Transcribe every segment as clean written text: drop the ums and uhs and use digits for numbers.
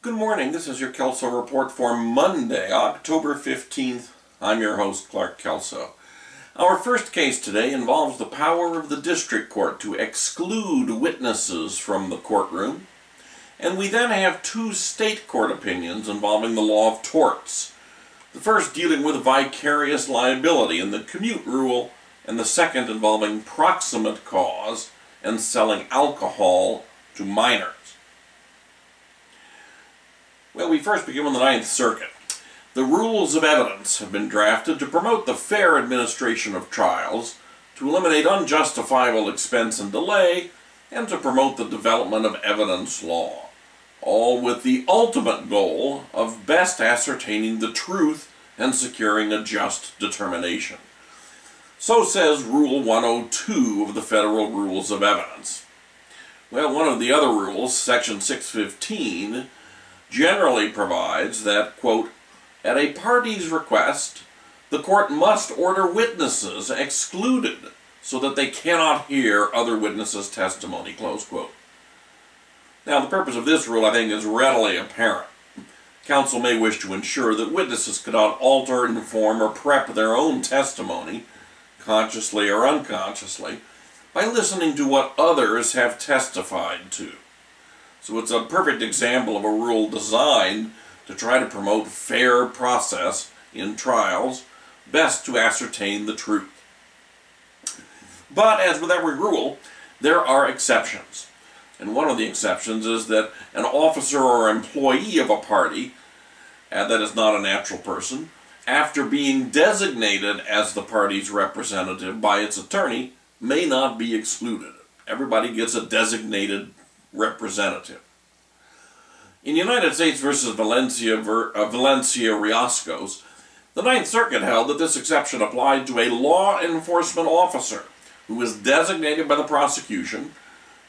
Good morning, this is your Kelso Report for Monday, October 15th. I'm your host, Clark Kelso. Our first case today involves the power of the district court to exclude witnesses from the courtroom. And we then have two state court opinions involving the law of torts. The first dealing with vicarious liability in the commute rule, and the second involving proximate cause and selling alcohol to minors. Well, we first begin with the Ninth Circuit. The rules of evidence have been drafted to promote the fair administration of trials, to eliminate unjustifiable expense and delay, and to promote the development of evidence law, all with the ultimate goal of best ascertaining the truth and securing a just determination. So says Rule 102 of the Federal Rules of Evidence. Well, one of the other rules, Section 615, generally provides that, quote, at a party's request, the court must order witnesses excluded so that they cannot hear other witnesses' testimony, close quote. Now, the purpose of this rule, I think, is readily apparent. Counsel may wish to ensure that witnesses cannot alter, inform, or prep their own testimony, consciously or unconsciously, by listening to what others have testified to. So it's a perfect example of a rule designed to try to promote fair process in trials, best to ascertain the truth. But as with every rule, there are exceptions. And one of the exceptions is that an officer or employee of a party, that is not a natural person, after being designated as the party's representative by its attorney, may not be excluded. Everybody gets a designated representative. In United States v. Valencia Riascos, the Ninth Circuit held that this exception applied to a law enforcement officer who was designated by the prosecution,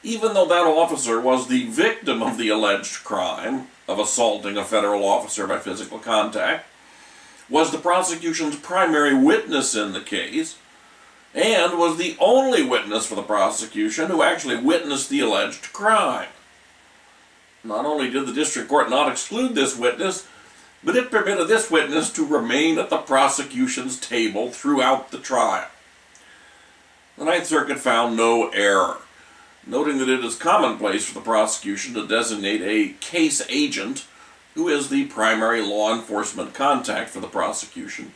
even though that officer was the victim of the alleged crime of assaulting a federal officer by physical contact, was the prosecution's primary witness in the case, and was the only witness for the prosecution who actually witnessed the alleged crime. Not only did the district court not exclude this witness, but it permitted this witness to remain at the prosecution's table throughout the trial. The Ninth Circuit found no error, noting that it is commonplace for the prosecution to designate a case agent who is the primary law enforcement contact for the prosecution,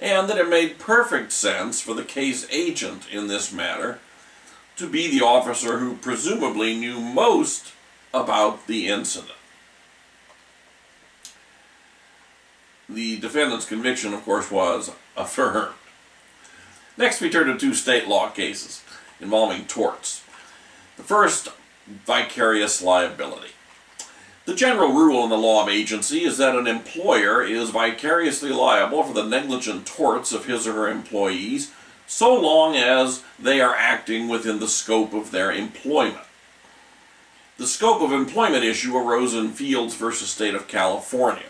and that it made perfect sense for the case agent in this matter to be the officer who presumably knew most about the incident. The defendant's conviction, of course, was affirmed. Next, we turn to two state law cases involving torts. The first, vicarious liability. The general rule in the law of agency is that an employer is vicariously liable for the negligent torts of his or her employees so long as they are acting within the scope of their employment. The scope of employment issue arose in Fields v. State of California,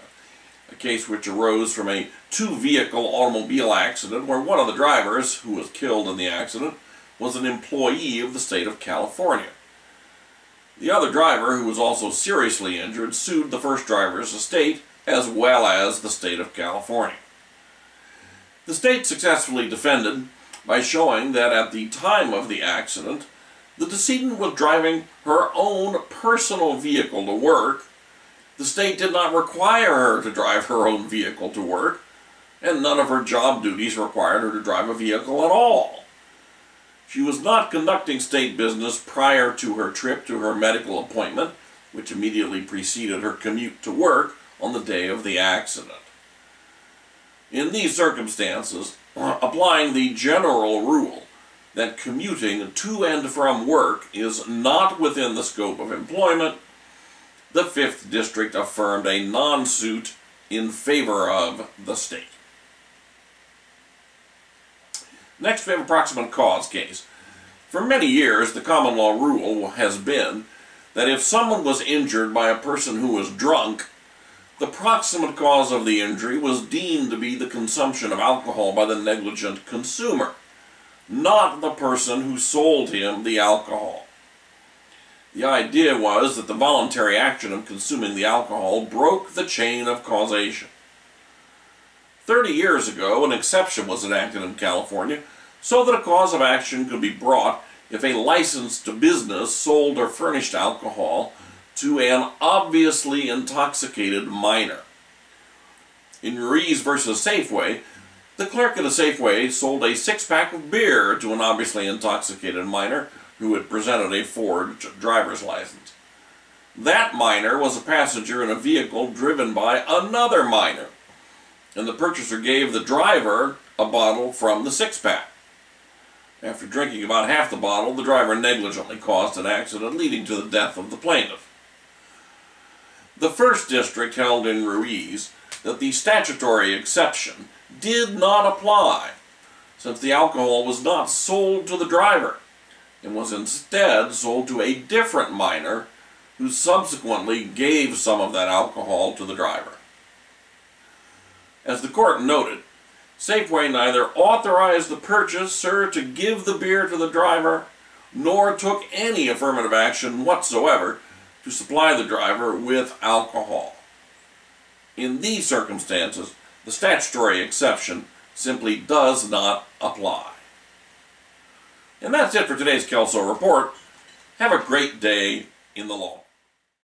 a case which arose from a two-vehicle automobile accident where one of the drivers, who was killed in the accident, was an employee of the state of California. The other driver, who was also seriously injured, sued the first driver's estate as well as the state of California. The state successfully defended by showing that at the time of the accident, the decedent was driving her own personal vehicle to work. The state did not require her to drive her own vehicle to work, and none of her job duties required her to drive a vehicle at all. She was not conducting state business prior to her trip to her medical appointment, which immediately preceded her commute to work on the day of the accident. In these circumstances, applying the general rule that commuting to and from work is not within the scope of employment, the 5th District affirmed a non-suit in favor of the state. Next, we have a proximate cause case. For many years, the common law rule has been that if someone was injured by a person who was drunk, the proximate cause of the injury was deemed to be the consumption of alcohol by the negligent consumer, not the person who sold him the alcohol. The idea was that the voluntary action of consuming the alcohol broke the chain of causation. 30 years ago, an exception was enacted in California so that a cause of action could be brought if a licensed business sold or furnished alcohol to an obviously intoxicated minor. In Ruiz versus Safeway, the clerk at a Safeway sold a six-pack of beer to an obviously intoxicated minor who had presented a forged driver's license. That minor was a passenger in a vehicle driven by another minor, and the purchaser gave the driver a bottle from the six-pack. After drinking about half the bottle, the driver negligently caused an accident leading to the death of the plaintiff. The First District held in Ruiz that the statutory exception did not apply, since the alcohol was not sold to the driver and was instead sold to a different minor who subsequently gave some of that alcohol to the driver. As the court noted, Safeway neither authorized the purchaser to give the beer to the driver nor took any affirmative action whatsoever to supply the driver with alcohol. In these circumstances, the statutory exception simply does not apply. And that's it for today's Kelso Report. Have a great day in the law.